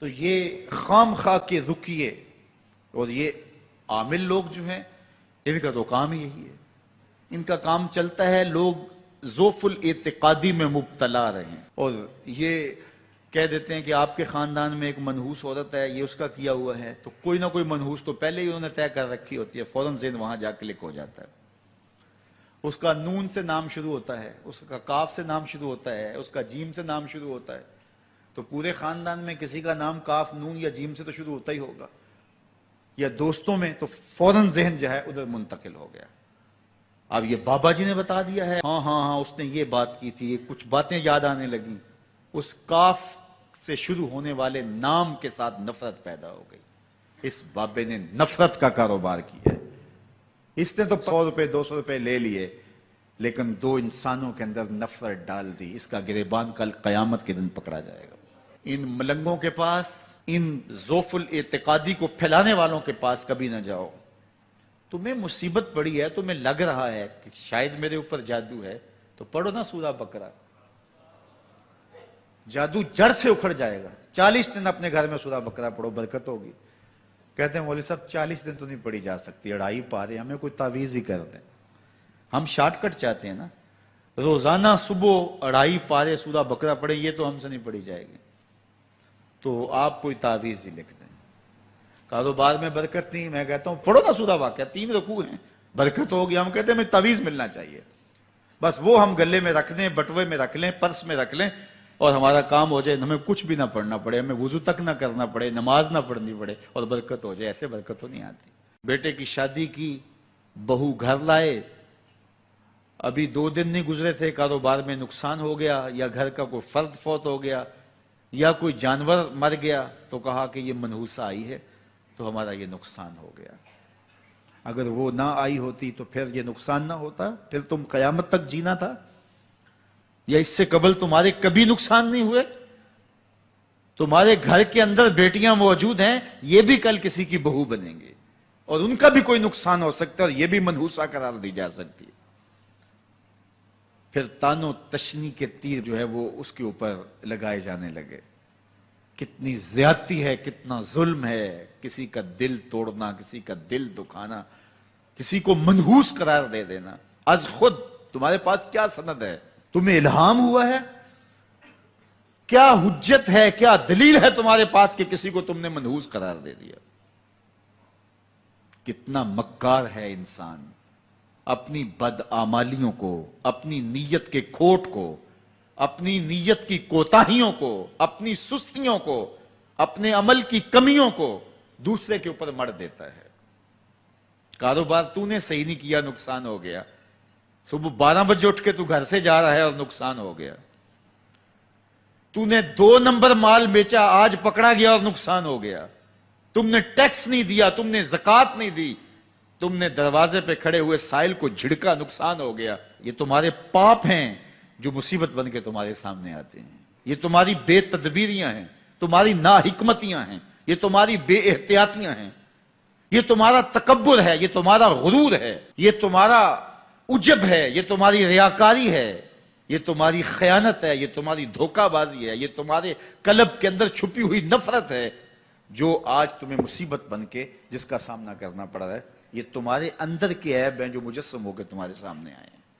تو یہ خام خواہ کے رکیے اور یہ عامل لوگ جو ہیں ان کا تو کام یہی ہے، ان کا کام چلتا ہے لوگ ذوف الاعتقادی میں مبتلا رہے ہیں اور یہ کہہ دیتے ہیں کہ آپ کے خاندان میں ایک منحوس عورت ہے، یہ اس کا کیا ہوا ہے، تو کوئی نہ کوئی منحوس تو پہلے ہی انہوں نے طے کر رکھی ہوتی ہے، فوراً ذہن وہاں جا کلک ہو جاتا ہے۔ اس کا نون سے نام شروع ہوتا ہے، اس کا کاف سے نام شروع ہوتا ہے، اس کا جیم سے نام شروع ہوتا ہے، تو پورے خاندان میں کسی کا نام کاف نون یا جیم سے تو شروع ہوتا ہی ہوگا، یا دوستوں میں تو فوراً ذہن جو ہے ادھر منتقل ہو گیا۔ اب یہ بابا جی نے بتا دیا ہے، ہاں ہاں ہاں اس نے یہ بات کی تھی، کچھ باتیں یاد آنے لگیں، اس کاف سے شروع ہونے والے نام کے ساتھ نفرت پیدا ہو گئی۔ اس بابے نے نفرت کا کاروبار کیا ہے، اس نے تو 100 روپے 200 روپے لے لیے لیکن دو انسانوں کے اندر نفرت ڈال دی۔ اس کا گریبان کل قیامت کے دن پکڑا جائے گا۔ ان ملنگوں کے پاس، ان ذوف الاعتقادی کو پھیلانے والوں کے پاس کبھی نہ جاؤ۔ تمہیں مصیبت پڑی ہے، تمہیں لگ رہا ہے کہ شاید میرے اوپر جادو ہے، تو پڑھو نا سورہ بقرہ، جادو جڑ سے اکھڑ جائے گا۔ 40 دن اپنے گھر میں سورہ بقرہ پڑھو، برکت ہوگی۔ کہتے ہیں مولوی صاحب 40 دن تو نہیں پڑھی جا سکتی، 2.5 پارے، ہمیں کوئی تعویذ ہی کر دیں۔ ہم شارٹ کٹ چاہتے ہیں نا، روزانہ صبح 2.5 پارے سورہ بقرہ پڑھیں، یہ تو ہم سے نہیں پڑھی جائے گی، تو آپ کوئی تعویذ ہی لکھ دیں۔ کاروبار میں برکت نہیں، میں کہتا ہوں پڑھو نا سورہ واقعہ، 3 رکوع ہیں، برکت ہوگی۔ ہم کہتے ہیں ہمیں تعویذ ملنا چاہیے، بس وہ ہم گلے میں رکھ لیں، بٹوے میں رکھ لیں، پرس میں رکھ لیں اور ہمارا کام ہو جائے، ہمیں کچھ بھی نہ پڑھنا پڑے، ہمیں وضو تک نہ کرنا پڑے، نماز نہ پڑھنی پڑے اور برکت ہو جائے۔ ایسے برکت تو نہیں آتی۔ بیٹے کی شادی کی، بہو گھر لائے، ابھی 2 دن نہیں گزرے تھے، کاروبار میں نقصان ہو گیا، یا گھر کا کوئی فرد فوت ہو گیا، یا کوئی جانور مر گیا، تو کہا کہ یہ منحوسہ آئی ہے تو ہمارا یہ نقصان ہو گیا۔ اگر وہ نہ آئی ہوتی تو پھر یہ نقصان نہ ہوتا، پھر تم قیامت تک جینا تھا، یا اس سے قبل تمہارے کبھی نقصان نہیں ہوئے۔ تمہارے گھر کے اندر بیٹیاں موجود ہیں، یہ بھی کل کسی کی بہو بنیں گے اور ان کا بھی کوئی نقصان ہو سکتا ہے اور یہ بھی منحوسہ قرار دی جا سکتی ہے۔ پھر تانو تشنی کے تیر جو ہے وہ اس کے اوپر لگائے جانے لگے۔ کتنی زیادتی ہے، کتنا ظلم ہے، کسی کا دل توڑنا، کسی کا دل دکھانا، کسی کو منحوس قرار دے دینا۔ از خود تمہارے پاس کیا سند ہے؟ تمہیں الہام ہوا ہے؟ کیا حجت ہے، کیا دلیل ہے تمہارے پاس کہ کسی کو تم نے منحوس قرار دے دیا؟ کتنا مکار ہے انسان، اپنی بدعمالیوں کو، اپنی نیت کے کھوٹ کو، اپنی نیت کی کوتاہیوں کو، اپنی سستیوں کو، اپنے عمل کی کمیوں کو دوسرے کے اوپر مڑ دیتا ہے۔ کاروبار تو نے صحیح نہیں کیا، نقصان ہو گیا۔ صبح 12 بجے اٹھ کے تو گھر سے جا رہا ہے اور نقصان ہو گیا۔ تو نے 2 نمبر مال بیچا، آج پکڑا گیا اور نقصان ہو گیا۔ تم نے ٹیکس نہیں دیا، تم نے زکوٰۃ نہیں دی، تم نے دروازے پہ کھڑے ہوئے سائل کو جھڑکا، نقصان ہو گیا۔ یہ تمہارے پاپ ہیں جو مصیبت بن کے تمہارے سامنے آتے ہیں، یہ تمہاری بے تدبیریاں ہیں، تمہاری ناحکمتیاں ہیں، یہ تمہاری بے احتیاطیاں ہیں، یہ تمہارا تکبر ہے، یہ تمہارا غرور ہے، یہ تمہارا عجب ہے، یہ تمہاری ریاکاری ہے، یہ تمہاری خیانت ہے، یہ تمہاری دھوکہ بازی ہے، یہ تمہارے قلب کے اندر چھپی ہوئی نفرت ہے جو آج تمہیں مصیبت بن کے جس کا سامنا کرنا پڑ رہا ہے۔ یہ تمہارے اندر کے عیب ہیں جو مجسم ہو کے تمہارے سامنے آئے ہیں۔